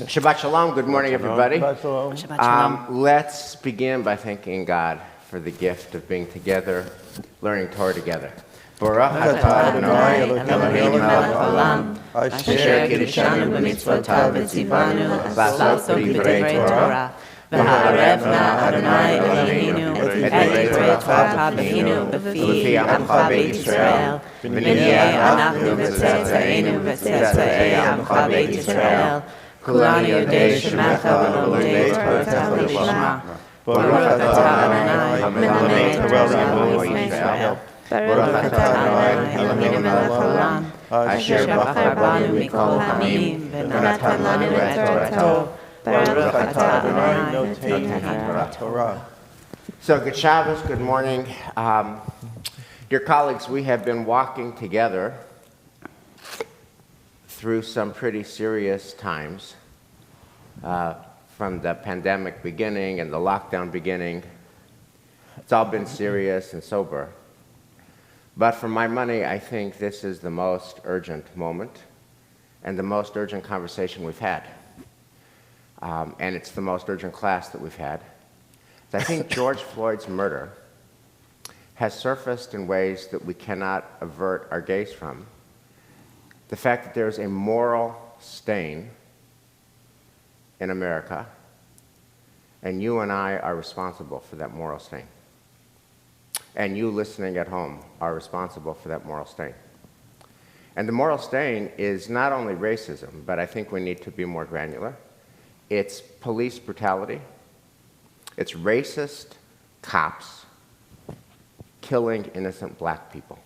Shabbat Shalom. Good morning, everybody. Shabbat Shalom. Shabbat Shalom. Let's begin by thanking God for the gift of being together, learning Torah together. Baruch atah Adonai Eloheinu melech haolam, asher kiddushanu b'mitzvotav v'tzivanu la'asot b'divrei Torah, v'ha'arevna Adonai Eloheinu et divrei Torah b'finu b'fi amcha beit Yisrael, v'niyeh anachnu v'tzetzaenu v'tzetzei amcha beit Yisrael, כולנו יודעי שמך ולומדי תורתך לשמה. ברוך אתה אדוני המלמד תורתנו ישראל. ברוך אתה אדוני אלוהינו מלך העולם, אשר בחר בנו מכל העמים ונתן לנו את תורתו. ברוך אתה אדוני נותן התורה. So, good Shabbos, good morning. Dear colleagues, we have been walking together through some pretty serious times, from the pandemic beginning and the lockdown beginning. It's all been serious and sober. But for my money, I think this is the most urgent moment and the most urgent conversation we've had. And it's the most urgent class that we've had. I think George Floyd's murder has surfaced in ways that we cannot avert our gaze from. The fact that there's a moral stain in America, and you and I are responsible for that moral stain. And you listening at home are responsible for that moral stain. And the moral stain is not only racism, but I think we need to be more granular. It's police brutality. It's racist cops killing innocent black people.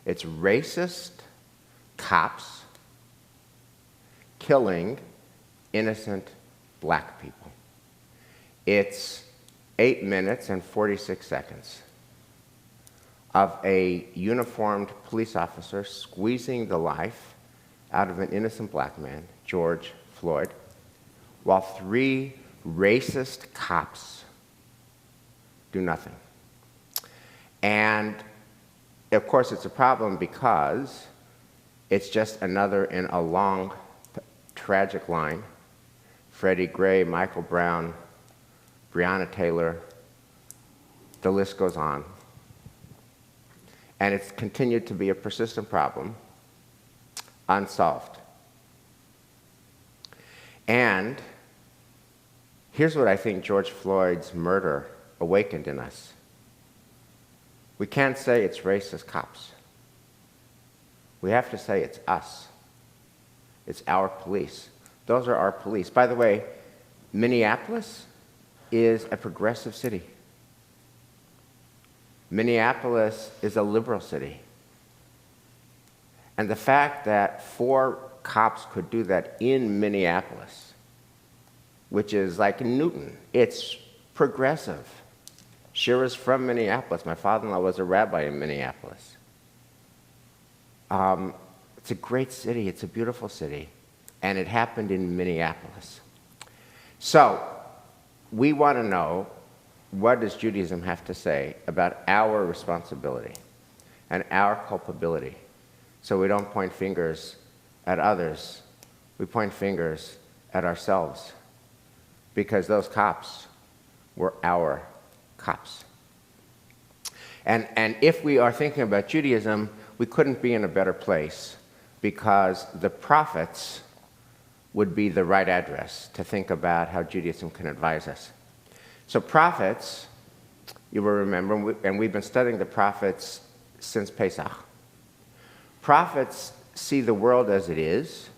It's racist cops killing innocent black people. It's 8 minutes and 46 seconds of a uniformed police officer squeezing the life out of an innocent black man, George Floyd, while 3 racist cops do nothing. And of course it's a problem because it's just another in a long, tragic line. Freddie Gray, Michael Brown, Breonna Taylor, the list goes on. And it's continued to be a persistent problem, unsolved. And here's what I think George Floyd's murder awakened in us. We can't say it's racist cops. We have to say it's us. It's our police. Those are our police. By the way, Minneapolis is a progressive city. Minneapolis is a liberal city. And the fact that 4 cops could do that in Minneapolis, which is like in Newton, it's progressive. Shira's from Minneapolis. My father-in-law was a rabbi in Minneapolis. It's a great city. It's a beautiful city. And it happened in Minneapolis. So we want to know, what does Judaism have to say about our responsibility and our culpability? So we don't point fingers at others. We point fingers at ourselves. Because those cops were our cops. And if we are thinking about Judaism, we couldn't be in a better place, because the prophets would be the right address to think about how Judaism can advise us. So prophets, you will remember, and we've been studying the prophets since Pesach. Prophets see the world as it is,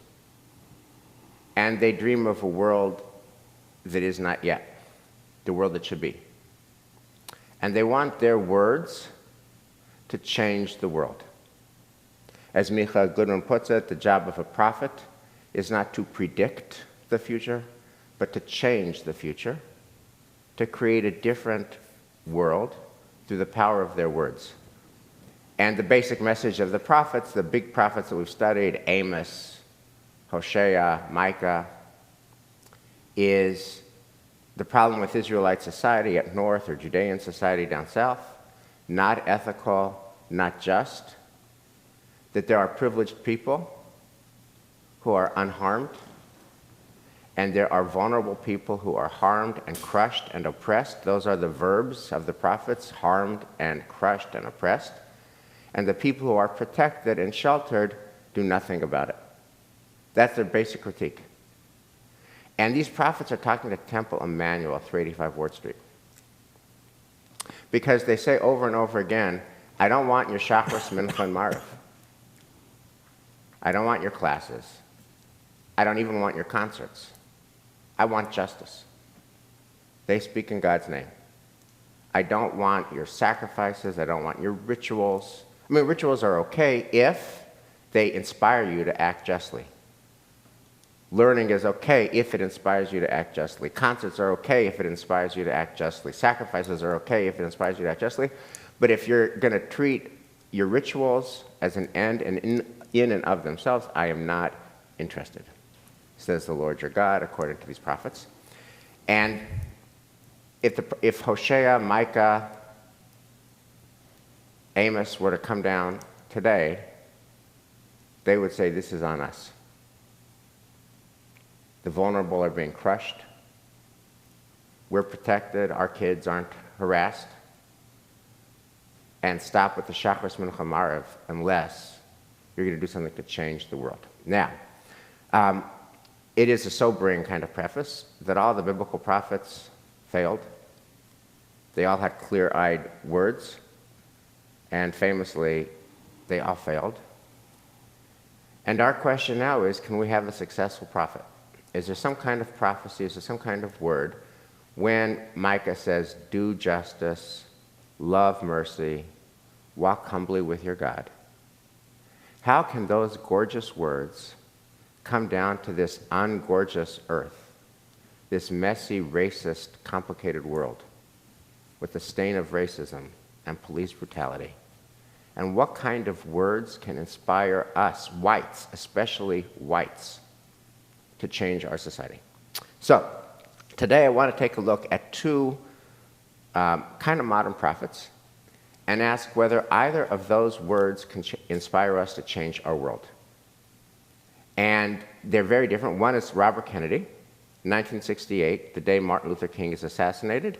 and they dream of a world that is not yet, the world that should be. And they want their words to change the world. As Micha Goodman puts it, the job of a prophet is not to predict the future, but to change the future, to create a different world through the power of their words. And the basic message of the prophets, the big prophets that we've studied, Amos, Hosea, Micah, is the problem with Israelite society up north or Judean society down south, not ethical, not just, that there are privileged people who are unharmed, and there are vulnerable people who are harmed and crushed and oppressed. Those are the verbs of the prophets: harmed and crushed and oppressed. And the people who are protected and sheltered do nothing about it. That's their basic critique. And these prophets are talking to Temple Emmanuel, 385 Ward Street. Because they say over and over again, I don't want your Shachris, Mincha, and Mariv. I don't want your classes. I don't even want your concerts. I want justice. They speak in God's name. I don't want your sacrifices. I don't want your rituals. I mean, rituals are okay if they inspire you to act justly. Learning is okay if it inspires you to act justly. Concerts are okay if it inspires you to act justly. Sacrifices are okay if it inspires you to act justly. But if you're going to treat your rituals as an end and in and of themselves, I am not interested, says the Lord your God, according to these prophets. And if Hosea, Micah, Amos were to come down today, they would say, this is on us. The vulnerable are being crushed. We're protected. Our kids aren't harassed. And stop with the Shachris, Mincha, Mariv unless you're going to do something to change the world. Now, it is a sobering kind of preface that all the biblical prophets failed. They all had clear-eyed words, and famously, they all failed. And our question now is, can we have a successful prophet? Is there some kind of prophecy, is there some kind of word when Micah says, do justice, love mercy, walk humbly with your God? How can those gorgeous words come down to this ungorgeous earth, this messy, racist, complicated world with the stain of racism and police brutality? And what kind of words can inspire us, whites, especially whites, to change our society? So today I want to take a look at two kind of modern prophets and ask whether either of those words can inspire us to change our world. And they're very different. One is Robert Kennedy, 1968, the day Martin Luther King is assassinated.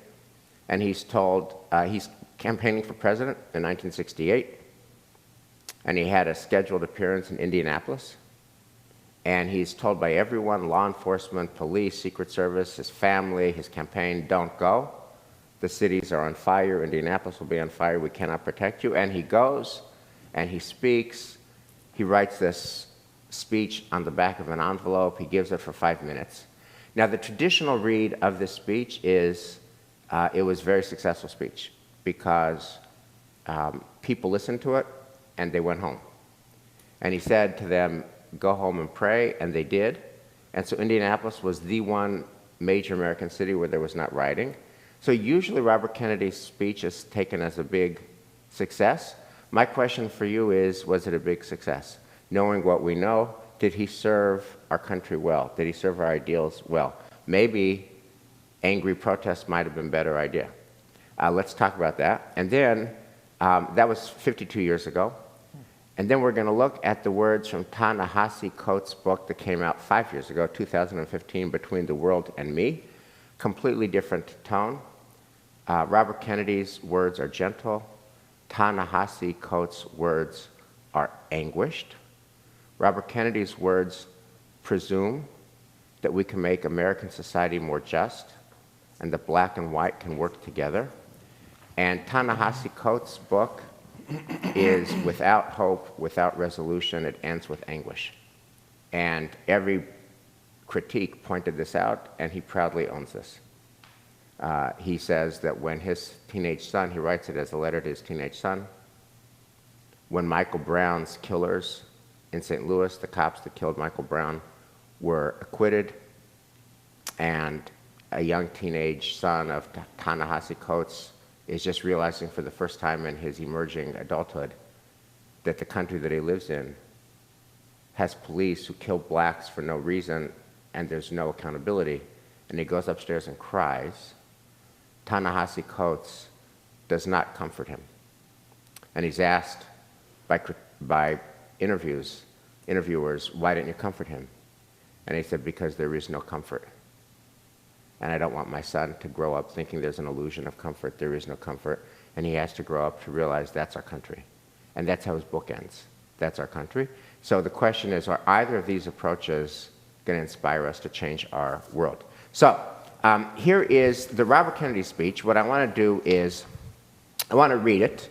And he's told, he's campaigning for president in 1968. And he had a scheduled appearance in Indianapolis. And he's told by everyone, law enforcement, police, Secret Service, his family, his campaign, don't go. The cities are on fire. Indianapolis will be on fire. We cannot protect you. And he goes, and he speaks. He writes this speech on the back of an envelope. He gives it for 5 minutes. Now, the traditional read of this speech is it was a very successful speech because people listened to it, and they went home. And he said to them, go home and pray, and they did. And so Indianapolis was the one major American city where there was not rioting. So usually Robert Kennedy's speech is taken as a big success. My question for you is, was it a big success? Knowing what we know, did he serve our country well? Did he serve our ideals well? Maybe angry protest might have been a better idea. Let's talk about that. And then, that was 52 years ago. And then we're going to look at the words from Ta-Nehisi Coates' book that came out 5 years ago, 2015, Between the World and Me. Completely different tone. Robert Kennedy's words are gentle. Ta-Nehisi Coates' words are anguished. Robert Kennedy's words presume that we can make American society more just and that black and white can work together. And Ta-Nehisi Coates' book is without hope, without resolution. It ends with anguish. And every critique pointed this out, and he proudly owns this. He says that when his teenage son, he writes it as a letter to his teenage son, when Michael Brown's killers in St. Louis, the cops that killed Michael Brown, were acquitted, and a young teenage son of Ta-Nehisi Coates is just realizing for the first time in his emerging adulthood that the country that he lives in has police who kill blacks for no reason and there's no accountability, and he goes upstairs and cries. Ta-Nehisi Coates does not comfort him. And he's asked by interviewers, why didn't you comfort him? And he said, because there is no comfort. And I don't want my son to grow up thinking there's an illusion of comfort. There is no comfort. And he has to grow up to realize that's our country. And that's how his book ends. That's our country. So the question is, are either of these approaches going to inspire us to change our world? So here is the Robert Kennedy speech. What I want to do is, I want to read it.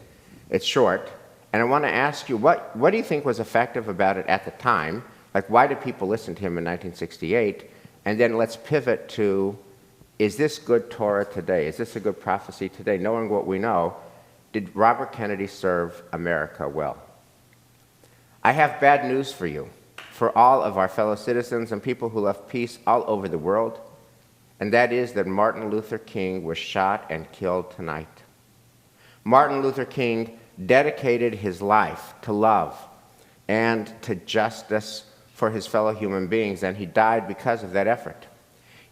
It's short. And I want to ask you, what do you think was effective about it at the time? Like, why did people listen to him in 1968? And then let's pivot to, is this good Torah today? Is this a good prophecy today? Knowing what we know, did Robert Kennedy serve America well? I have bad news for you, for all of our fellow citizens and people who love peace all over the world, and that is that Martin Luther King was shot and killed tonight. Martin Luther King dedicated his life to love and to justice for his fellow human beings, and he died because of that effort.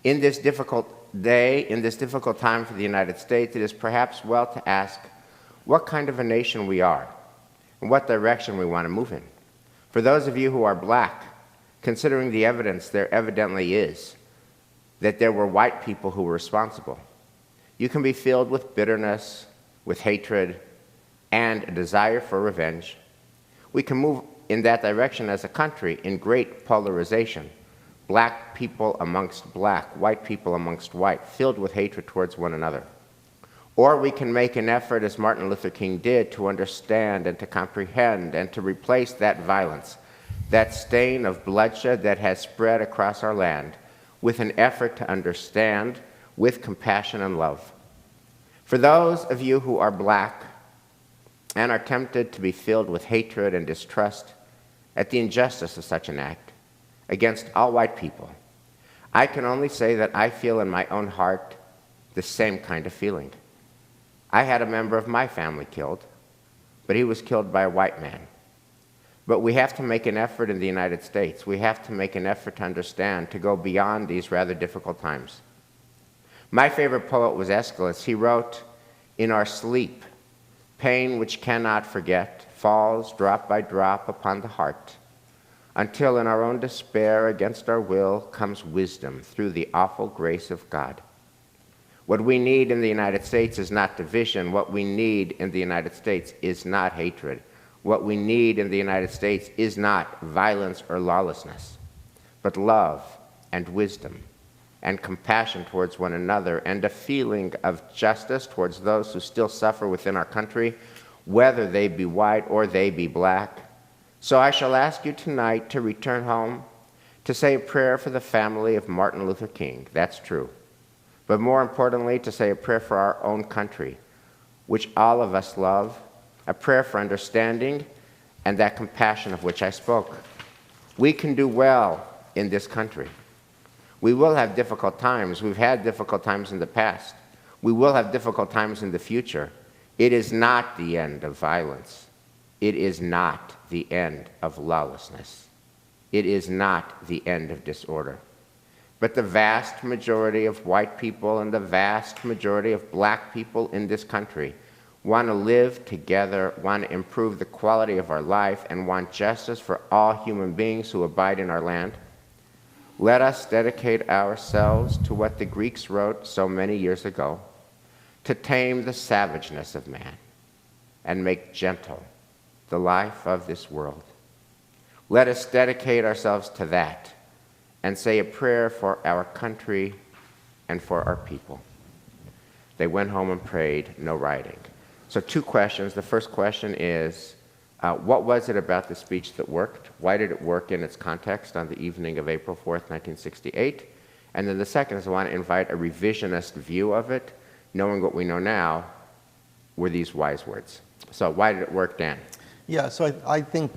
In this difficult day, in this difficult time for the United States, it is perhaps well to ask what kind of a nation we are and what direction we want to move in. For those of you who are black, considering the evidence there evidently is that there were white people who were responsible, you can be filled with bitterness, with hatred, and a desire for revenge. We can move in that direction as a country in great polarization, black people amongst black, white people amongst white, filled with hatred towards one another. Or we can make an effort, as Martin Luther King did, to understand and to comprehend and to replace that violence, that stain of bloodshed that has spread across our land, with an effort to understand with compassion and love. For those of you who are black and are tempted to be filled with hatred and distrust at the injustice of such an act against all white people, I can only say that I feel in my own heart the same kind of feeling. I had a member of my family killed, but he was killed by a white man. But we have to make an effort in the United States. We have to make an effort to understand, to go beyond these rather difficult times. My favorite poet was Aeschylus. He wrote, "In our sleep, pain which cannot forget falls drop by drop upon the heart, until in our own despair against our will comes wisdom through the awful grace of God." What we need in the United States is not division. What we need in the United States is not hatred. What we need in the United States is not violence or lawlessness, but love and wisdom and compassion towards one another and a feeling of justice towards those who still suffer within our country, whether they be white or they be black. So I shall ask you tonight to return home, to say a prayer for the family of Martin Luther King. That's true. But more importantly, to say a prayer for our own country, which all of us love, a prayer for understanding and that compassion of which I spoke. We can do well in this country. We will have difficult times. We've had difficult times in the past. We will have difficult times in the future. It is not the end of violence. It is not the end of lawlessness. It is not the end of disorder. But the vast majority of white people and the vast majority of black people in this country want to live together, want to improve the quality of our life, and want justice for all human beings who abide in our land. Let us dedicate ourselves to what the Greeks wrote so many years ago, to tame the savageness of man and make gentle the life of this world. Let us dedicate ourselves to that and say a prayer for our country and for our people. They went home and prayed, no rioting. So 2 questions. The first question is, what was it about the speech that worked? Why did it work in its context on the evening of April 4th, 1968? And then the second is, I want to invite a revisionist view of it, knowing what we know now, were these wise words. So why did it work, Dan? Yeah, so I think,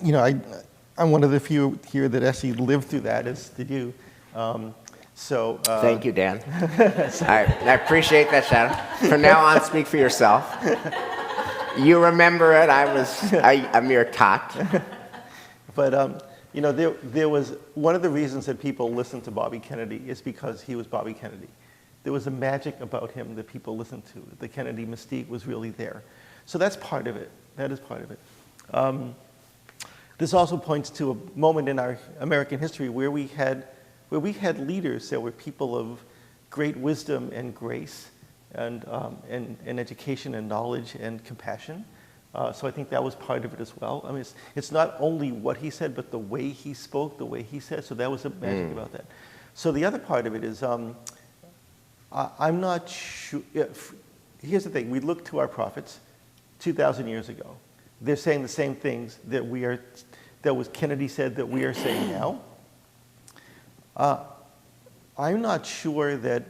I'm one of the few here that actually lived through that, as did you. Thank you, Dan. I appreciate that shout out. From now on, speak for yourself. You remember it. I was a mere tot. But there was one of the reasons that people listened to Bobby Kennedy is because he was Bobby Kennedy. There was a magic about him that people listened to. The Kennedy mystique was really there. So that's part of it. That is part of it. This also points to a moment in our American history where we had leaders that were people of great wisdom and grace and education and knowledge and compassion. So I think that was part of it as well. I mean, it's not only what he said, but the way he spoke, the way he said. So that was the magic about that. So the other part of it is, I'm not sure. Here's the thing: we look to our prophets 2,000 years ago. They're saying the same things that was Kennedy said that we are saying now. I'm not sure that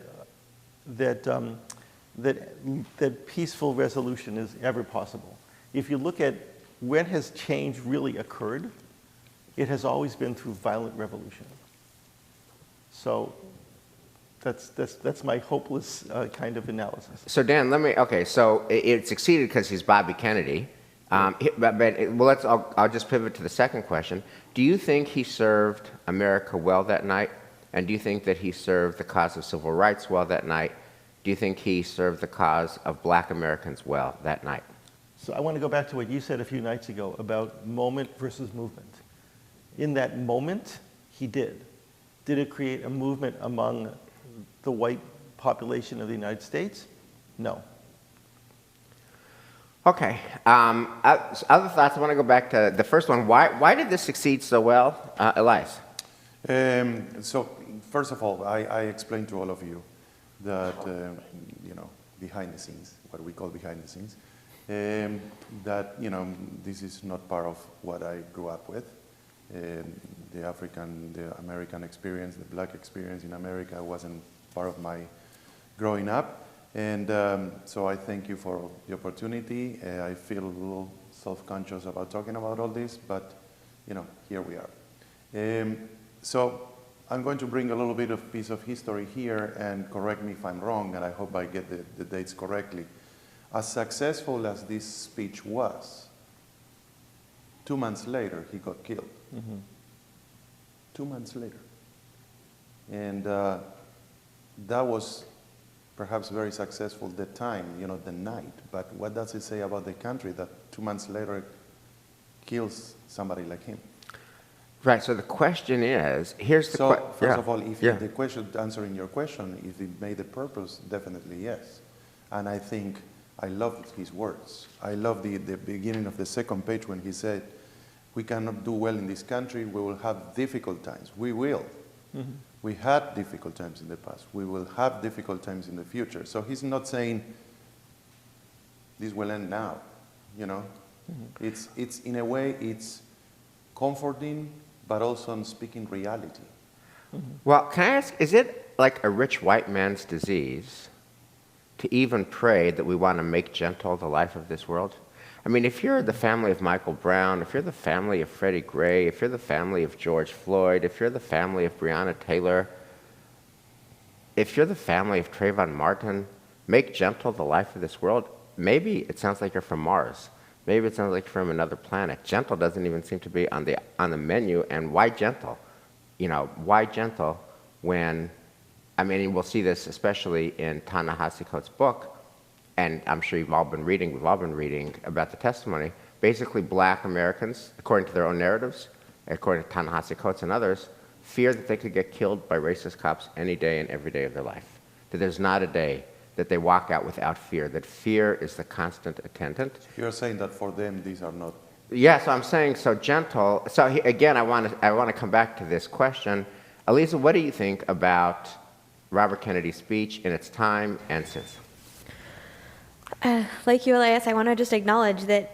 peaceful resolution is ever possible. If you look at when has change really occurred, it has always been through violent revolution. So that's my hopeless kind of analysis. So Dan, so it succeeded because he's Bobby Kennedy. I'll just pivot to the second question. Do you think he served America well that night? And do you think that he served the cause of civil rights well that night? Do you think he served the cause of black Americans well that night? So I want to go back to what you said a few nights ago about moment versus movement. In that moment, he did. Did it create a movement among the white population of the United States? No. Okay. Other thoughts? I want to go back to the first one. Why did this succeed so well, Elias? So first of all, I explained to all of you that behind the scenes, what we call behind the scenes, that this is not part of what I grew up with. The American experience, the black experience in America wasn't part of my growing up. And so I thank you for the opportunity. I feel a little self-conscious about talking about all this, but here we are. So I'm going to bring a little bit of piece of history here and correct me if I'm wrong, and I hope I get the dates correctly. As successful as this speech was, 2 months later he got killed. Mm-hmm. 2 months later. And that was perhaps very successful at the time, the night. But what does it say about the country that 2 months later kills somebody like him? Right, so the question is, here's the question. So, first of all, the question, answering your question, if it made a purpose, definitely yes. And I think I love his words. I love the beginning of the second page when he said, we cannot do well in this country, we will have difficult times. We will. Mm-hmm. We had difficult times in the past. We will have difficult times in the future. So he's not saying, this will end now, Mm-hmm. It's in a way, it's comforting, but also speaking reality. Mm-hmm. Well, can I ask, is it like a rich white man's disease to even pray that we want to make gentle the life of this world? I mean, if you're the family of Michael Brown, if you're the family of Freddie Gray, if you're the family of George Floyd, if you're the family of Breonna Taylor, if you're the family of Trayvon Martin, make gentle the life of this world. Maybe it sounds like you're from Mars. Maybe it sounds like you're from another planet. Gentle doesn't even seem to be on the menu. And why gentle? Why gentle when, we'll see this especially in Ta-Nehisi Coates' book, and I'm sure we've all been reading about the testimony. Basically, black Americans, according to their own narratives, according to Ta-Nehisi Coates and others, fear that they could get killed by racist cops any day and every day of their life. That there's not a day that they walk out without fear, that fear is the constant attendant. You're saying that for them, these are not... Yeah, so I'm saying so gentle. So again, I want to come back to this question. Elisa, what do you think about Robert Kennedy's speech in its time and since? Like you, Elias, I want to just acknowledge that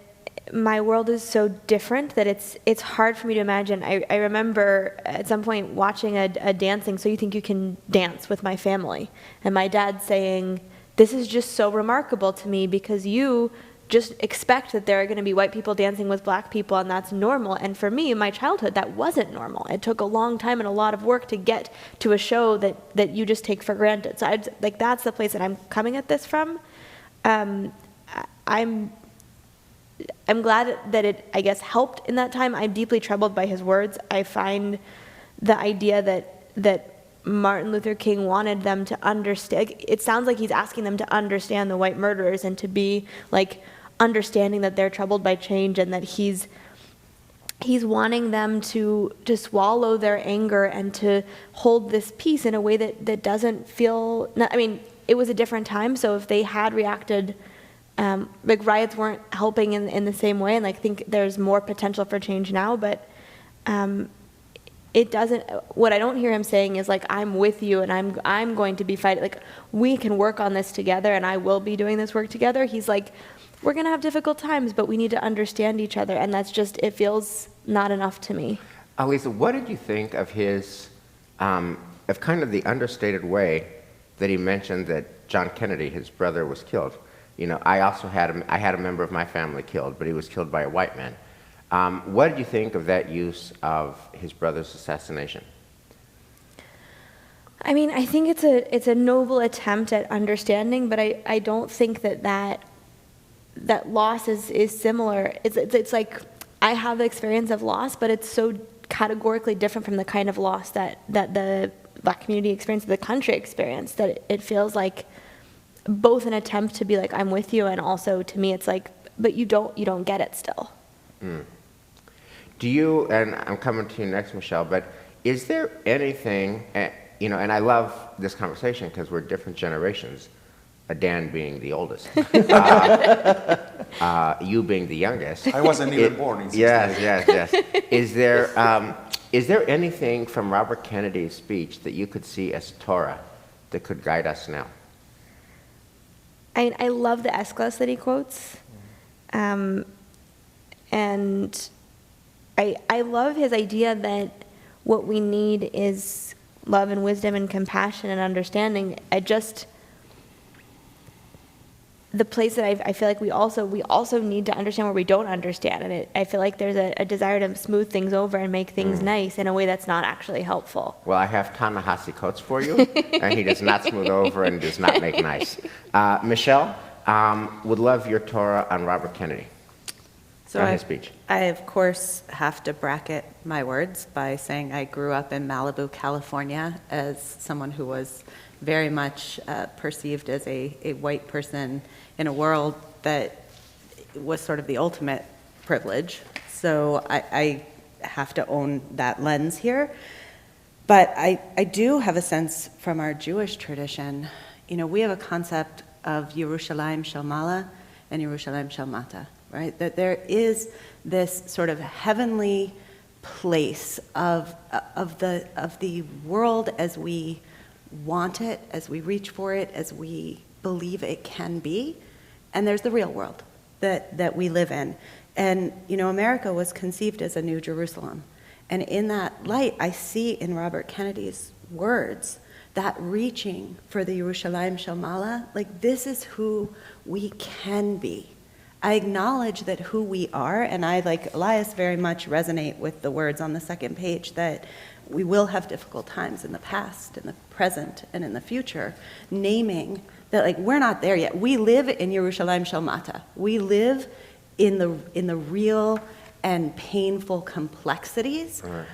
my world is so different that it's hard for me to imagine. I remember at some point watching a dancing So You Think You Can Dance with my family, and my dad saying, this is just so remarkable to me because you just expect that there are going to be white people dancing with black people and that's normal. And for me, in my childhood, that wasn't normal. It took a long time and a lot of work to get to a show that you just take for granted. So that's the place that I'm coming at this from. I'm glad that it, I guess, helped in that time. I'm deeply troubled by his words. I find the idea that Martin Luther King wanted them to understand, it sounds like he's asking them to understand the white murderers and to be like understanding that they're troubled by change and that he's he's wanting them to swallow their anger and to hold this peace in a way that doesn't feel, I mean, it was a different time, so if they had reacted, like riots weren't helping in the same way, and I think there's more potential for change now, but it doesn't, what I don't hear him saying is like, I'm with you and I'm going to be fighting, like we can work on this together and I will be doing this work together. He's like, we're going to have difficult times, but we need to understand each other. And that's just, it feels not enough to me. Lisa, what did you think of his, of kind of the understated way that he mentioned that John Kennedy, his brother, was killed? You know, I also had a member of my family killed, but he was killed by a white man. What did you think of that use of his brother's assassination? I mean, I think it's a noble attempt at understanding, but I don't think that loss is similar. It's like I have the experience of loss, but it's so categorically different from the kind of loss that the Black community experienced, the country experienced, that it feels like both an attempt to be like, I'm with you, and also to me it's like, but you don't get it still. Do you, and I'm coming to you next, Michelle, but is there anything, you know, and I love this conversation because we're different generations, Dan being the oldest, you being the youngest. I wasn't even born in 68. Yes. Is there anything from Robert Kennedy's speech that you could see as Torah that could guide us now? I love the Escalus that he quotes. And I love his idea that what we need is love and wisdom and compassion and understanding. The place that I feel like we also need to understand where we don't understand, and I feel like there's a desire to smooth things over and make things nice in a way that's not actually helpful. Well, I have Ta-Nehisi Coates for you, and he does not smooth over and does not make nice. Michelle, would love your Torah on Robert Kennedy. So his speech. I, of course, have to bracket my words by saying I grew up in Malibu, California, as someone who was very much perceived as a white person in a world that was sort of the ultimate privilege. So I have to own that lens here. But I do have a sense from our Jewish tradition, you know, we have a concept of Yerushalayim Shel Mala and Yerushalayim Shel Mata. Right? That there is this sort of heavenly place of the world as we want it, as we reach for it, as we believe it can be, and there's the real world that we live in. And you know, America was conceived as a New Jerusalem, and in that light, I see in Robert Kennedy's words that reaching for the Yerushalayim Shel Mala, like this is who we can be. I acknowledge that who we are, and I, like Elias, very much resonate with the words on the second page that we will have difficult times in the past, in the present, and in the future, naming that like we're not there yet. We live in Yerushalayim Shel Mata. We live in the real and painful complexities, right.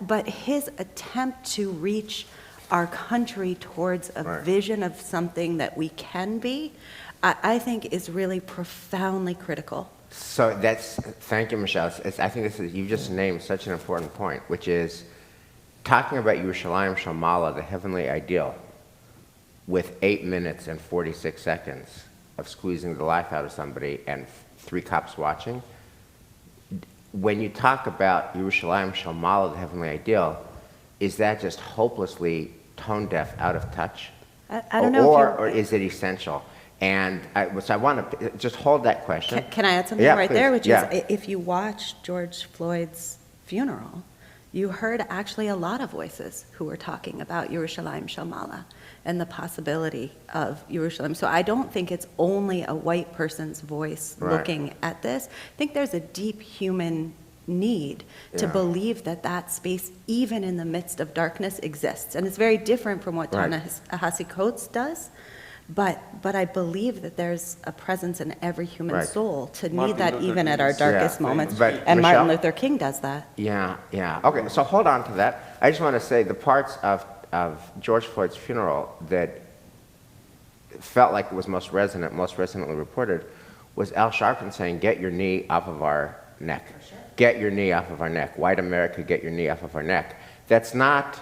But his attempt to reach our country towards a right. vision of something that we can be, I think is really profoundly critical. So thank you, Michelle. I think you just named such an important point, which is talking about Yerushalayim Shel Mala, the heavenly ideal, with 8 minutes and 46 seconds of squeezing the life out of somebody and 3 cops watching. When you talk about Yerushalayim Shel Mala, the heavenly ideal, is that just hopelessly tone deaf, out of touch? I don't know. Or is it essential? And I want to just hold that question. Can I add something right please. There, which is if you watch George Floyd's funeral, you heard actually a lot of voices who were talking about Yerushalayim Shel Mala and the possibility of Yerushalayim. So I don't think it's only a white person's voice right. looking at this. I think there's a deep human need to believe that space, even in the midst of darkness, exists. And it's very different from what right. Ta-Nehisi Coates does. But I believe that there's a presence in every human right. soul to need that even at our darkest moments. But and Michelle, Martin Luther King does that. Yeah. Okay, so hold on to that. I just want to say the parts of George Floyd's funeral that felt like it was most resonantly reported was Al Sharpton saying, "Get your knee off of our neck." get your knee off of our neck. White America, get your knee off of our neck. That's not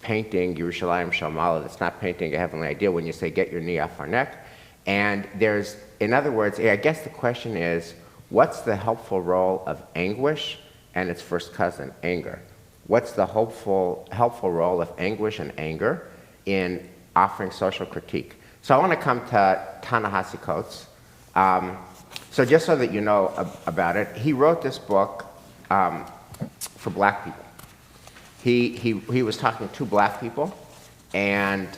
painting Yerushalayim Shalmala. That's not painting a heavenly ideal when you say get your knee off our neck. And there's, in other words, I guess the question is, what's the helpful role of anguish and its first cousin, anger? What's the helpful role of anguish and anger in offering social critique? So I want to come to Ta-Nehisi Coates. So just so that you know about it, he wrote this book for black people. He was talking to black people and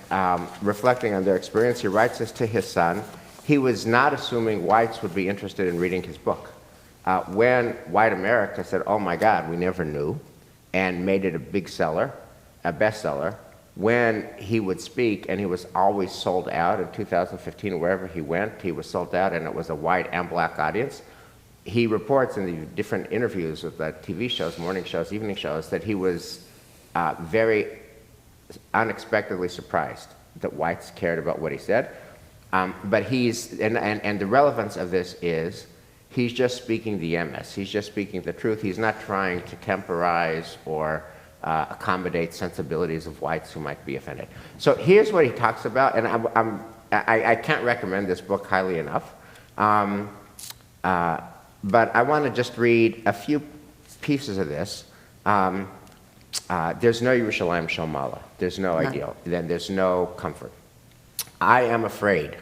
reflecting on their experience. He writes this to his son. He was not assuming whites would be interested in reading his book. When white America said, oh my God, we never knew, and made it a big seller, a bestseller, when he would speak, and he was always sold out in 2015, wherever he went, he was sold out, and it was a white and black audience. He reports in the different interviews with the TV shows, morning shows, evening shows, that he was very unexpectedly surprised that whites cared about what he said. But he's, and the relevance of this is, he's just speaking the emes. He's just speaking the truth. He's not trying to temporize or accommodate sensibilities of whites who might be offended. So here's what he talks about, and I can't recommend this book highly enough, but I want to just read a few pieces of this. There's no Yerushalayim Shalmala. There's no ideal. Then there's no comfort. I am afraid.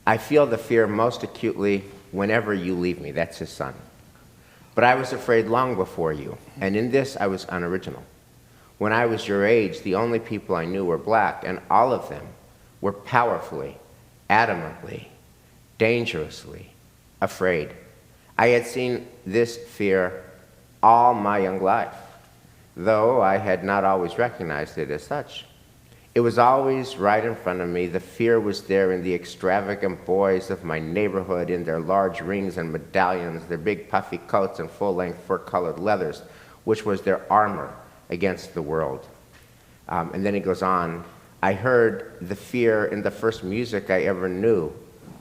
I feel the fear most acutely whenever you leave me. That's his son. But I was afraid long before you, and in this I was unoriginal. When I was your age, the only people I knew were black, and all of them were powerfully, adamantly, dangerously afraid. I had seen this fear all my young life, though I had not always recognized it as such. It was always right in front of me. The fear was there in the extravagant boys of my neighborhood, in their large rings and medallions, their big puffy coats and full-length fur-colored leathers, which was their armor against the world. And then he goes on, I heard the fear in the first music I ever knew,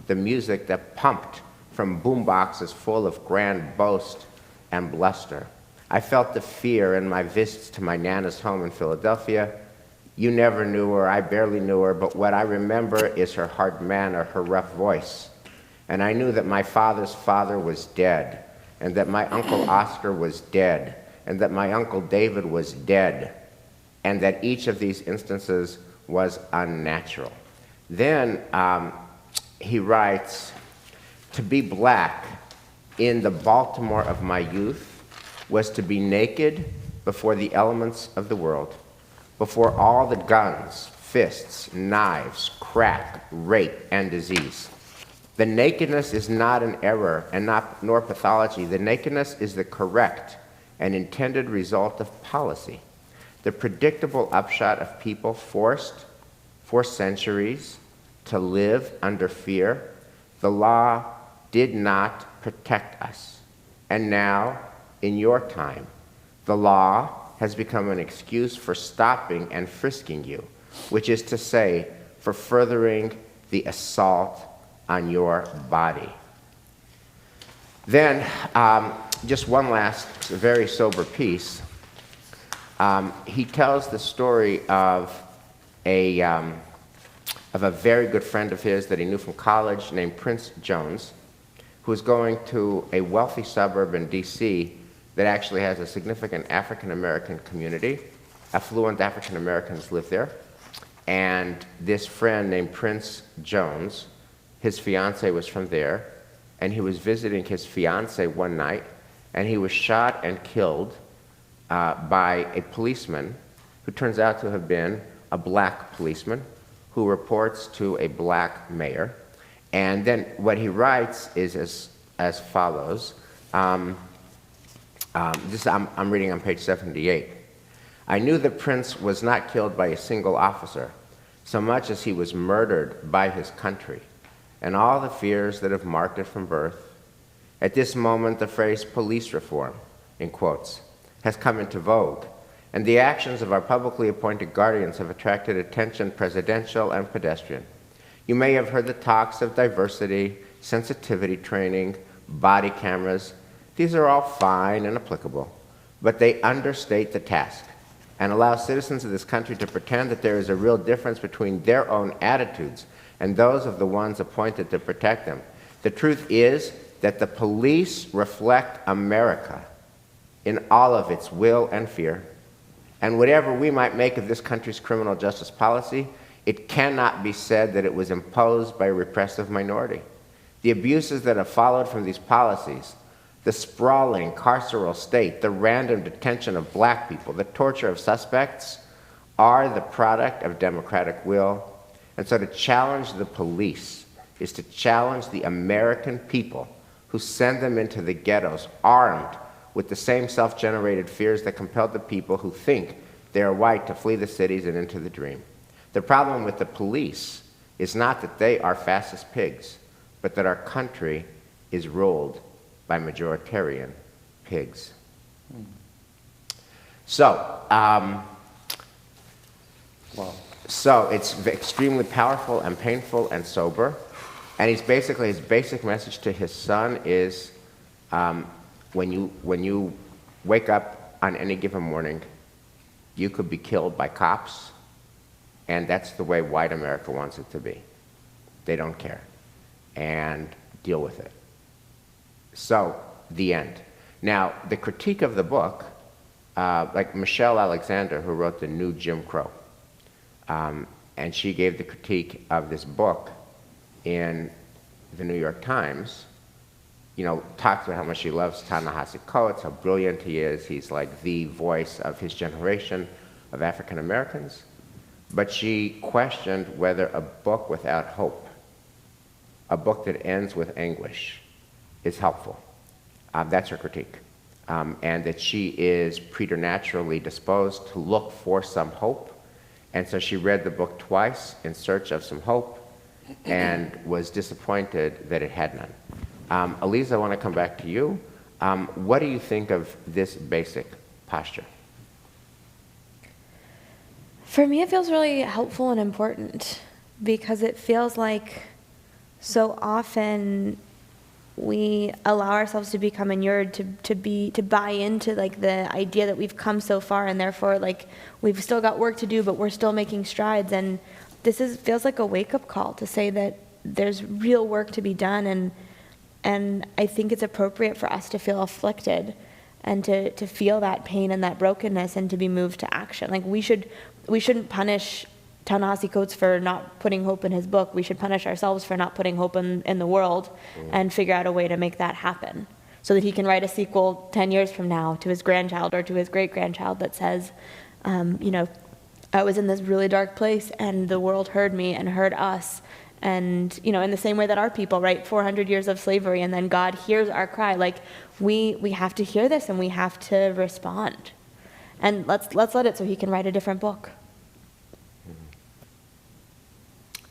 the music that pumped from boomboxes full of grand boast and bluster. I felt the fear in my visits to my Nana's home in Philadelphia. You never knew her, I barely knew her, but what I remember is her hard manner, her rough voice. And I knew that my father's father was dead, and that my Uncle Oscar was dead, and that my Uncle David was dead, and that each of these instances was unnatural. Then he writes, to be black in the Baltimore of my youth was to be naked before the elements of the world, before all the guns, fists, knives, crack, rape, and disease. The nakedness is not an error and nor pathology. The nakedness is the correct and intended result of policy, the predictable upshot of people forced for centuries to live under fear. The law did not protect us. And now, in your time, the law has become an excuse for stopping and frisking you, which is to say, for furthering the assault on your body. Then, just one last very sober piece. He tells the story of a very good friend of his that he knew from college named Prince Jones, who was going to a wealthy suburb in D.C. that actually has a significant African-American community. Affluent African-Americans live there. And this friend named Prince Jones, his fiancée was from there, and he was visiting his fiancée one night, and he was shot and killed by a policeman who turns out to have been a black policeman who reports to a black mayor. And then what he writes is as follows. I'm reading on page 78. I knew that Prince was not killed by a single officer, so much as he was murdered by his country, and all the fears that have marked it from birth. At this moment, the phrase police reform, in quotes, has come into vogue, and the actions of our publicly appointed guardians have attracted attention, presidential and pedestrian. You may have heard the talks of diversity, sensitivity training, body cameras. These are all fine and applicable, but they understate the task and allow citizens of this country to pretend that there is a real difference between their own attitudes and those of the ones appointed to protect them. The truth is that the police reflect America in all of its will and fear, and whatever we might make of this country's criminal justice policy, it cannot be said that it was imposed by a repressive minority. The abuses that have followed from these policies, the sprawling carceral state, the random detention of black people, the torture of suspects, are the product of democratic will. And so to challenge the police is to challenge the American people who send them into the ghettos armed with the same self-generated fears that compelled the people who think they are white to flee the cities and into the dream. The problem with the police is not that they are fascist pigs, but that our country is ruled by majoritarian pigs. So, so it's extremely powerful and painful and sober. And his basic message to his son is, when you wake up on any given morning, you could be killed by cops, and that's the way white America wants it to be. They don't care, and deal with it. So, the end. Now, the critique of the book, like Michelle Alexander, who wrote The New Jim Crow, and she gave the critique of this book in the New York Times, you know, talks about how much she loves Ta-Nehisi Coates, how brilliant he is. He's like the voice of his generation of African Americans. But she questioned whether a book without hope, a book that ends with anguish, is helpful. That's her critique. And that she is preternaturally disposed to look for some hope. And so she read the book twice in search of some hope and was disappointed that it had none. Elise, I want to come back to you. What do you think of this basic posture? For me, it feels really helpful and important because it feels like so often we allow ourselves to become inured to buy into like the idea that we've come so far and therefore like we've still got work to do, but we're still making strides. And this feels like a wake-up call to say that there's real work to be done, and I think it's appropriate for us to feel afflicted and to feel that pain and that brokenness and to be moved to action. Like we shouldn't punish Ta-Nehisi Coates for not putting hope in his book. We should punish ourselves for not putting hope in the world and figure out a way to make that happen so that he can write a sequel 10 years from now to his grandchild or to his great-grandchild that says, you know, I was in this really dark place and the world heard me and heard us. And, you know, in the same way that our people, right, 400 years of slavery and then God hears our cry, like we have to hear this and we have to respond. And let's let it so he can write a different book.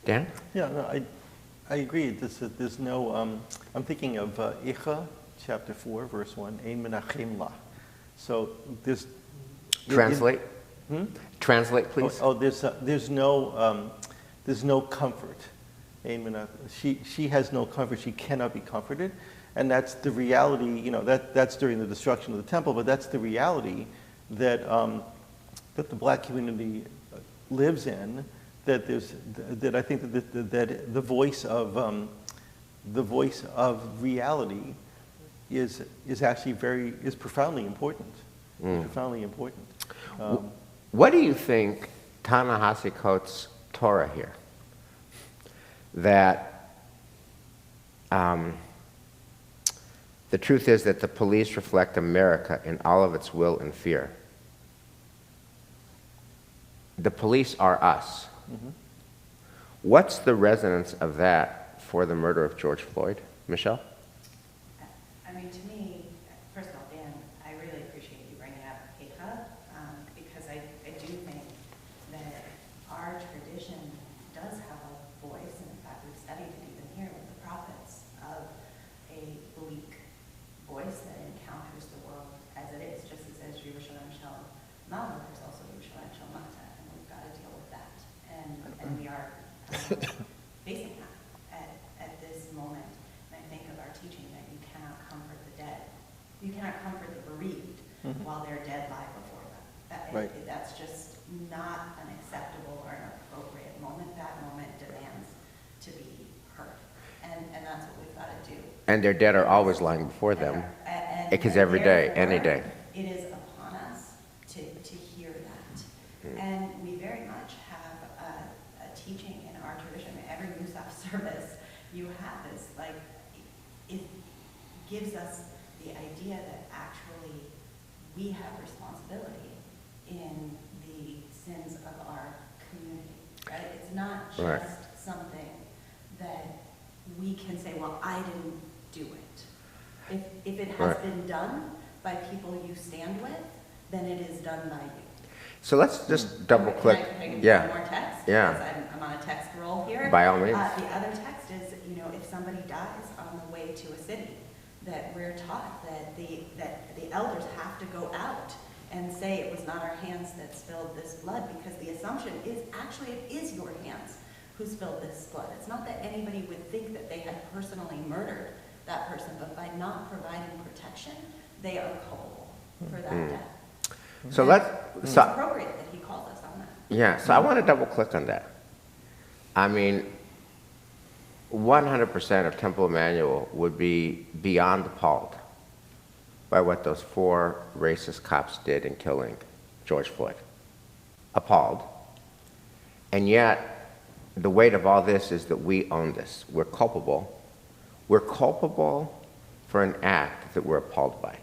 Dan? Yeah, no, I agree. There's no, I'm thinking of Icha, chapter 4, verse 1, Ein Menachem La. So there's... Translate. Translate, please. There's no comfort. Ein Menachem. She has no comfort. She cannot be comforted. And that's the reality, you know, that's during the destruction of the temple, but that's the reality that the black community lives in. That I think that the voice of reality is actually is profoundly important. Profoundly important. What do you think Ta-Nehisi Coates' Torah here? That the truth is that the police reflect America in all of its will and fear. The police are us. What's the resonance of that for the murder of George Floyd? Michelle? I mean, to me, first of all, Dan, I really appreciate you bringing up Echa, because I do think that our tradition does have a voice, and in fact, we've studied it even here with the prophets, of a bleak voice that encounters the world as it is, just as it says Yerushalayim Shel Ma'ala, there's also Yerushalayim Shel Mata, and we've got to deal with that. And we are facing that at this moment. And I think of our teaching that you cannot comfort the dead. And their dead are always lying before them, because every day, any day. It is upon us to hear that. And we very much have a teaching in our tradition. Every Musaf service you have is like, it gives us the idea that actually we have responsibility in the sins of our community, right? It's not just Right. something that we can say, well, I didn't do it. If it has Right. been done by people you stand with, then it is done by you. So let's just double click. Can I give Yeah. one more text? Yeah. Because I'm on a text roll here. By all means. The other text is, if somebody dies on the way to a city, that we're taught that the elders have to go out and say it was not our hands that spilled this blood, because the assumption is actually it is your hands who spilled this blood. It's not that anybody would think that they had personally murdered that person, but by not providing protection, they are culpable for that death. So And let's, it's so, appropriate that he calls us on that. yeah, so I want to double click on that. I mean, 100% of Temple Emmanuel would be beyond appalled by what those 4 racist cops did in killing George Floyd. Appalled. And yet, the weight of all this is that we own this. We're culpable. We're culpable for an act that we're appalled by.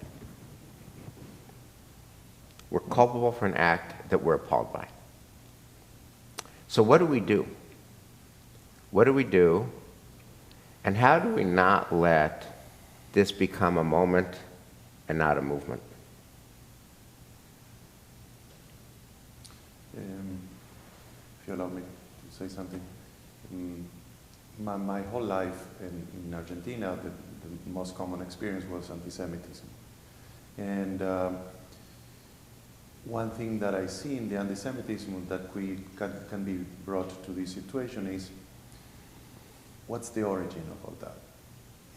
We're culpable for an act that we're appalled by. So what do we do? What do we do? And how do we not let this become a moment and not a movement? If you allow me to say something. My whole life in Argentina, the most common experience was antisemitism. And one thing that I see in the antisemitism that can be brought to this situation is, what's the origin of all that?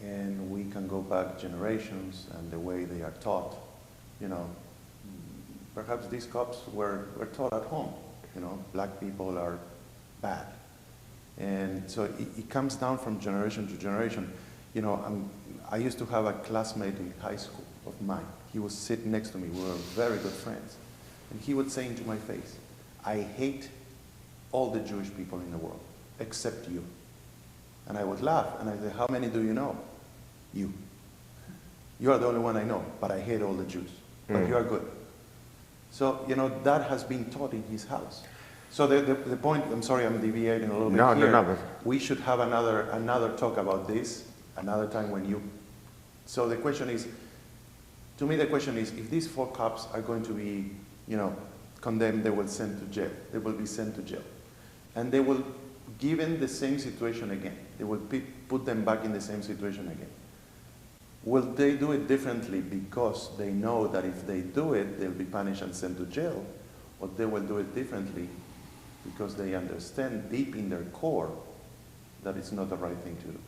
And we can go back generations and the way they are taught. Perhaps these cops were taught at home. Black people are bad. And so it comes down from generation to generation. I used to have a classmate in high school of mine. He was sitting next to me. We were very good friends. And he would say into my face, I hate all the Jewish people in the world, except you. And I would laugh, and I said, how many do you know? You. You are the only one I know, but I hate all the Jews. But you are good. So, that has been taught in his house. So the point, I'm sorry I'm deviating a little bit here. No. We should have another talk about this, another time when you... So the question is, to me the question is, if these 4 cops are going to be, condemned, they will be sent to jail. And they will, given the same situation again, they will put them back in the same situation again. Will they do it differently because they know that if they do it, they'll be punished and sent to jail? Or they will do it differently because they understand deep in their core that it's not the right thing to do?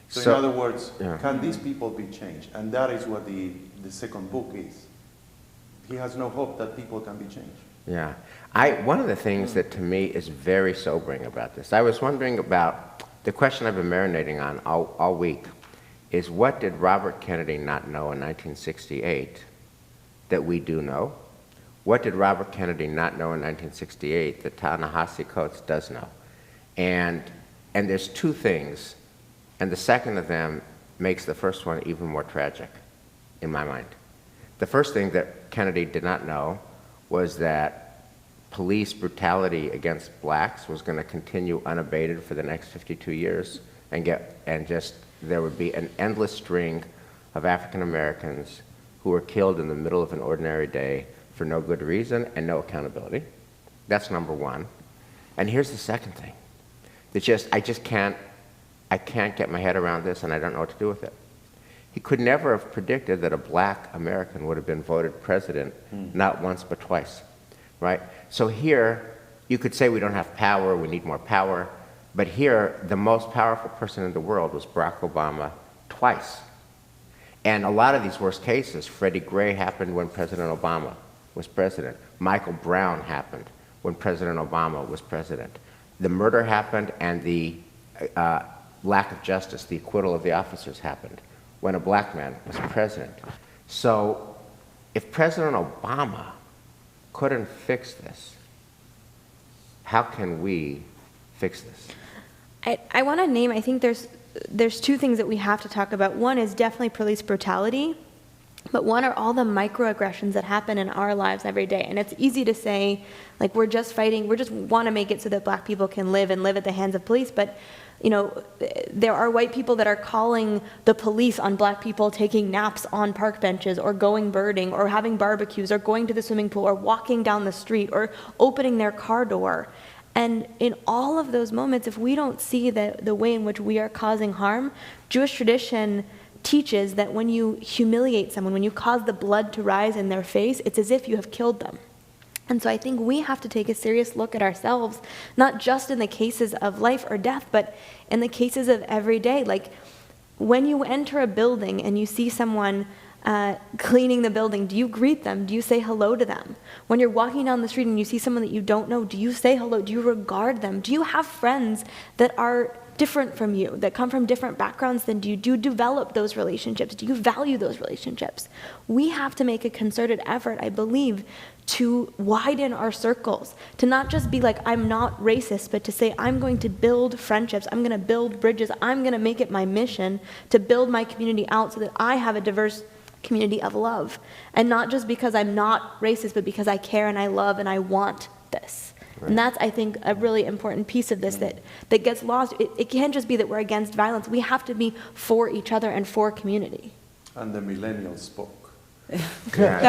So in other words, can these people be changed? And that is what the second book is. He has no hope that people can be changed. Yeah. One of the things that to me is very sobering about this, I was wondering about, the question I've been marinating on all week, is what did Robert Kennedy not know in 1968 that we do know? What did Robert Kennedy not know in 1968 that Ta-Nehisi Coates does know? And there's 2 things, and the second of them makes the first one even more tragic in my mind. The first thing that Kennedy did not know was that police brutality against blacks was going to continue unabated for the next 52 years, there would be an endless string of African Americans who were killed in the middle of an ordinary day for no good reason and no accountability. That's number 1. And here's the second thing. I can't get my head around this, and I don't know what to do with it. He could never have predicted that a black American would have been voted president, not once but twice, right? So here, you could say we don't have power, we need more power, but here, the most powerful person in the world was Barack Obama twice. And a lot of these worst cases, Freddie Gray happened when President Obama was president. Michael Brown happened when President Obama was president. The murder happened and the lack of justice, the acquittal of the officers happened when a black man was president. So if President Obama couldn't fix this, how can we fix this? I want to name, I think there's two things that we have to talk about. One is definitely police brutality, but one are all the microaggressions that happen in our lives every day. And it's easy to say, like, we're just want to make it so that black people can live and live at the hands of police, but you know, there are white people that are calling the police on black people taking naps on park benches or going birding or having barbecues or going to the swimming pool or walking down the street or opening their car door. And in all of those moments, if we don't see the way in which we are causing harm, Jewish tradition teaches that when you humiliate someone, when you cause the blood to rise in their face, it's as if you have killed them. And so I think we have to take a serious look at ourselves, not just in the cases of life or death, but in the cases of every day. Like when you enter a building and you see someone cleaning the building, do you greet them? Do you say hello to them? When you're walking down the street and you see someone that you don't know, do you say hello? Do you regard them? Do you have friends that are different from you, that come from different backgrounds than you? Do you develop those relationships? Do you value those relationships? We have to make a concerted effort, I believe, to widen our circles, to not just be like, I'm not racist, but to say, I'm going to build friendships, I'm going to build bridges, I'm going to make it my mission to build my community out so that I have a diverse community of love. And not just because I'm not racist, but because I care and I love and I want this. Right. And that's, I think, a really important piece of this that gets lost. It can't just be that we're against violence. We have to be for each other and for community. And the millennials spoke. I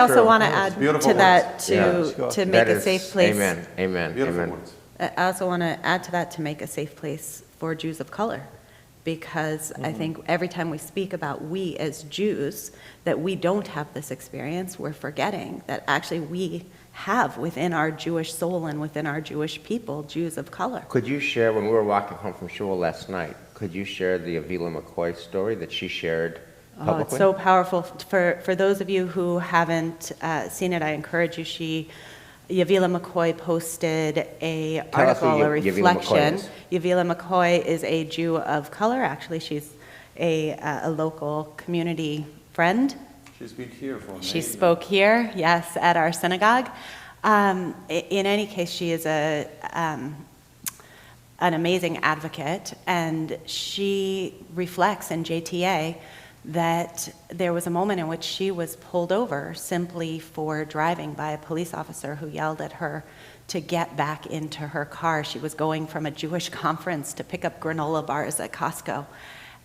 also want to add to that to make a safe place. Amen. I also want to add to that to make a safe place for Jews of color, because I think every time we speak about we as Jews, that we don't have this experience, we're forgetting that actually we have within our Jewish soul and within our Jewish people, Jews of color. Could you share, when we were walking home from shul last night, could you share the Avila McCoy story that she shared publicly? Oh, it's so powerful. For those of you who haven't seen it, I encourage you. Yavila McCoy posted a article, a reflection. Yavila McCoy is a Jew of color. Actually, she's a local community friend. She's been here for She spoke here, yes, at our synagogue. In any case, she is an amazing advocate, and she reflects in JTA that there was a moment in which she was pulled over simply for driving by a police officer who yelled at her to get back into her car. She was going from a Jewish conference to pick up granola bars at Costco.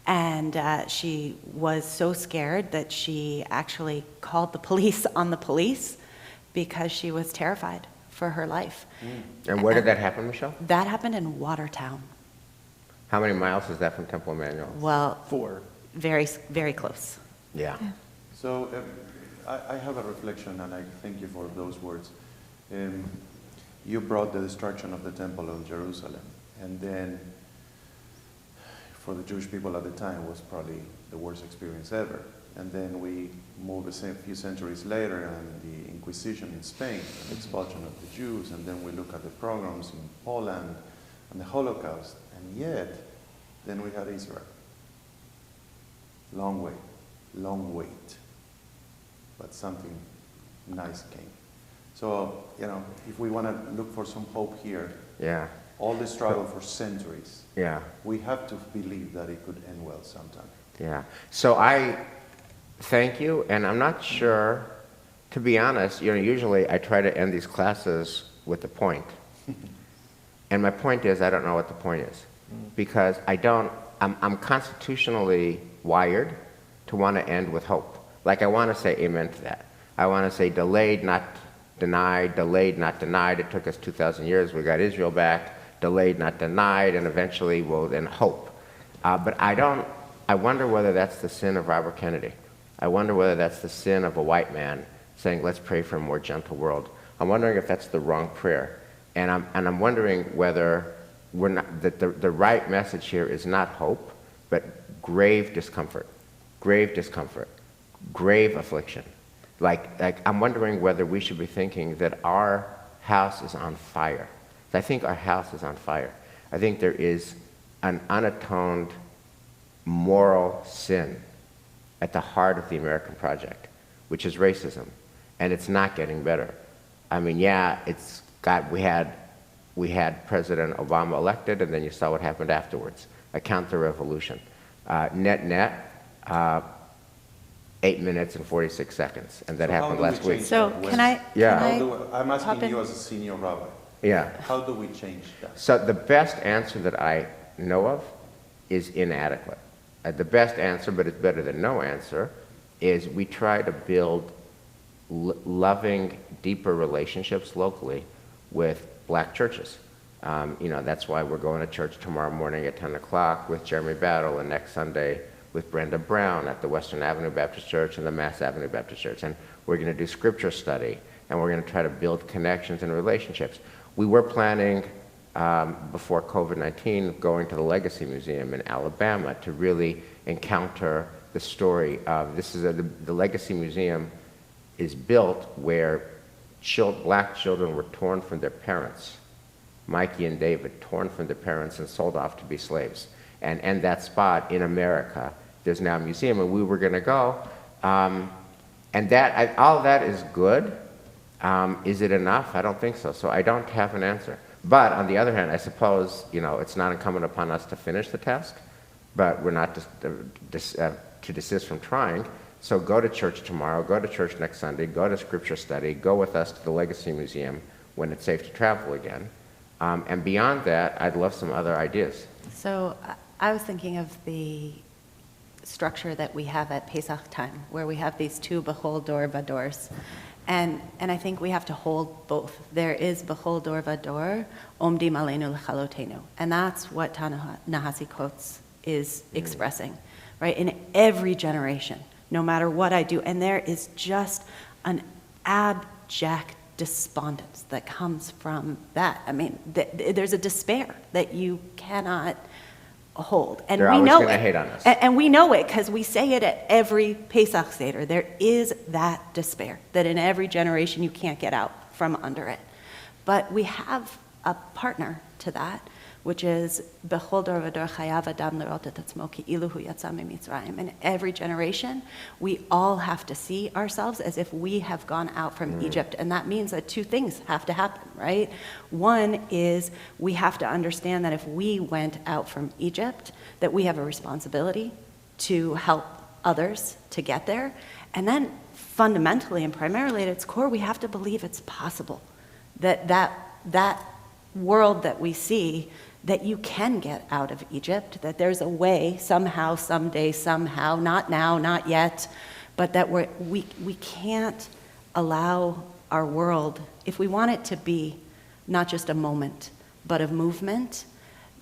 And she was so scared that she actually called the police on the police because she was terrified for her life. And where did that happen, Michelle? That happened in Watertown. How many miles is that from Temple Emmanuel? Well, 4. very, very close. Yeah. So I have a reflection, and I thank you for those words. You brought the destruction of the Temple of Jerusalem, and then for the Jewish people at the time was probably the worst experience ever. And then we move a few centuries later, and the Inquisition in Spain, the expulsion of the Jews, and then we look at the pogroms in Poland and the Holocaust, and yet then we had Israel. Long wait, but something nice came. So, if we want to look for some hope here, all the struggle for centuries, we have to believe that it could end well sometime. Yeah. So I thank you, and I'm not sure, to be honest, usually I try to end these classes with a point. And my point is, I don't know what the point is. Because I'm constitutionally wired to want to end with hope. Like I want to say amen to that. I want to say delayed, not denied, delayed, not denied. It took us 2,000 years. We got Israel back. Delayed, not denied, and eventually we'll then hope. But I wonder whether that's the sin of Robert Kennedy. I wonder whether that's the sin of a white man saying, let's pray for a more gentle world. I'm wondering if that's the wrong prayer. And I'm wondering whether that the right message here is not hope, but grave discomfort, grave affliction. Like I'm wondering whether we should be thinking that our house is on fire. I think our house is on fire. I think there is an unatoned moral sin at the heart of the American project, which is racism, and it's not getting better. I mean, yeah, we had President Obama elected, and then you saw what happened afterwards, a counter-revolution. Net, 8 minutes and 46 seconds, and that So how happened do we last week. change So that? can I, Yeah. I'm hop asking in? you as a senior rabbi. Yeah. How do we change that? So the best answer that I know of is inadequate. The best answer, but it's better than no answer, is we try to build loving, deeper relationships locally with black churches. That's why we're going to church tomorrow morning at 10 o'clock with Jeremy Battle, and next Sunday with Brenda Brown at the Western Avenue Baptist Church and the Mass Avenue Baptist Church. And we're going to do scripture study, and we're going to try to build connections and relationships. We were planning, before COVID-19, going to the Legacy Museum in Alabama to really encounter the story of, the Legacy Museum is built where black children were torn from their parents. Mikey and David, torn from their parents and sold off to be slaves. And that spot in America, there's now a museum, and we were going to go. And all of that is good. Is it enough? I don't think so. So I don't have an answer. But on the other hand, I suppose it's not incumbent upon us to finish the task, but we're not to desist from trying. So go to church tomorrow, go to church next Sunday, go to scripture study, go with us to the Legacy Museum when it's safe to travel again. And beyond that, I'd love some other ideas. So I was thinking of the structure that we have at Pesach time, where we have these two Bechol Dor Vadors. And I think we have to hold both. There is Bechol Dor Vador, Omdim Aleinu Lechalotenu. And that's what Ta-Nehisi Coates is expressing, right? In every generation, no matter what I do. And there is just an abject despondence that comes from that. I mean, there's a despair that you cannot hold. And They're we always know gonna it. hate on us. And we know it because we say it at every Pesach Seder. There is that despair that in every generation you can't get out from under it. But we have a partner to that, which is Bechol Dor Vador Chayav Adam Lerot et Atzmo Ki'ilu Hu Yatsa Mimitzrayim. In every generation, we all have to see ourselves as if we have gone out from Egypt. And that means that two things have to happen, right? One is we have to understand that if we went out from Egypt, that we have a responsibility to help others to get there. And then fundamentally and primarily at its core, we have to believe it's possible. That world that we see, that you can get out of Egypt, that there's a way, somehow, someday, somehow, not now, not yet, but that we can't allow our world, if we want it to be not just a moment, but a movement,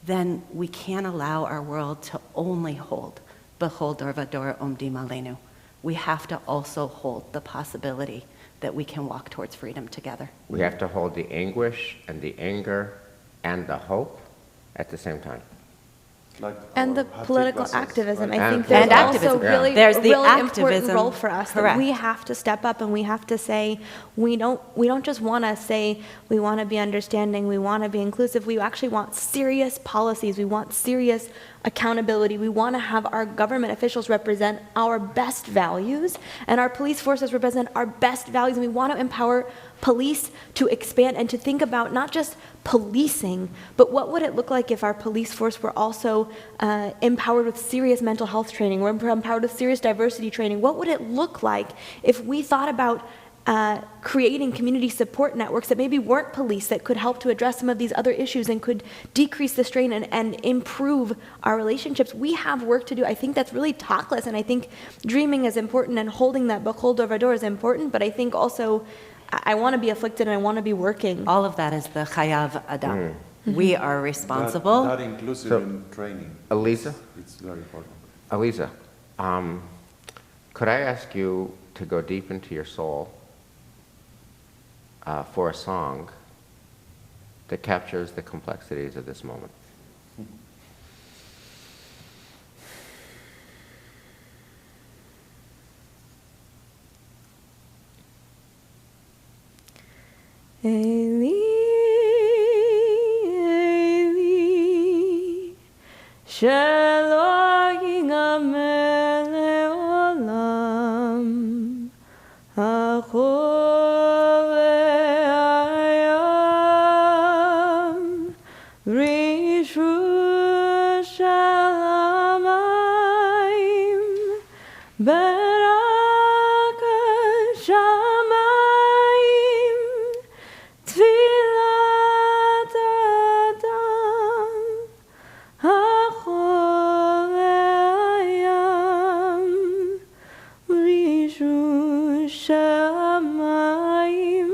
then we can't allow our world to only hold Bechol Dor Vador Omdim Aleinu. We have to also hold the possibility that we can walk towards freedom together. We have to hold the anguish and the anger and the hope at the same time. Like And the our political Hatik Vassals, activism, right? I think And there's also activism. really, There's the really important activism. role for us. That Correct. we have to step up and we have to say, we don't just want to say we want to be understanding, we want to be inclusive. We actually want serious policies. We want serious accountability. We want to have our government officials represent our best values, and our police forces represent our best values. And we want to empower police to expand and to think about not just policing, but what would it look like if our police force were also empowered with serious mental health training, or empowered with serious diversity training? What would it look like if we thought about creating community support networks that maybe weren't police, that could help to address some of these other issues and could decrease the strain and improve our relationships? We have work to do. I think that's really talkless, and I think dreaming is important, and holding that Bechol Dor Vador is important, but I think also I want to be afflicted and I want to be working. All of that is the Chayav Adam. We are responsible. That inclusive So, in training. Elisa? It's very important. Aliza, could I ask you to go deep into your soul for a song that captures the complexities of this moment? Eli, Eli, שלא ייגמר לעולם, החול והים, רשרוש המים, ברק השמיים, תפילת אדם, החול והים, רשרוש המים,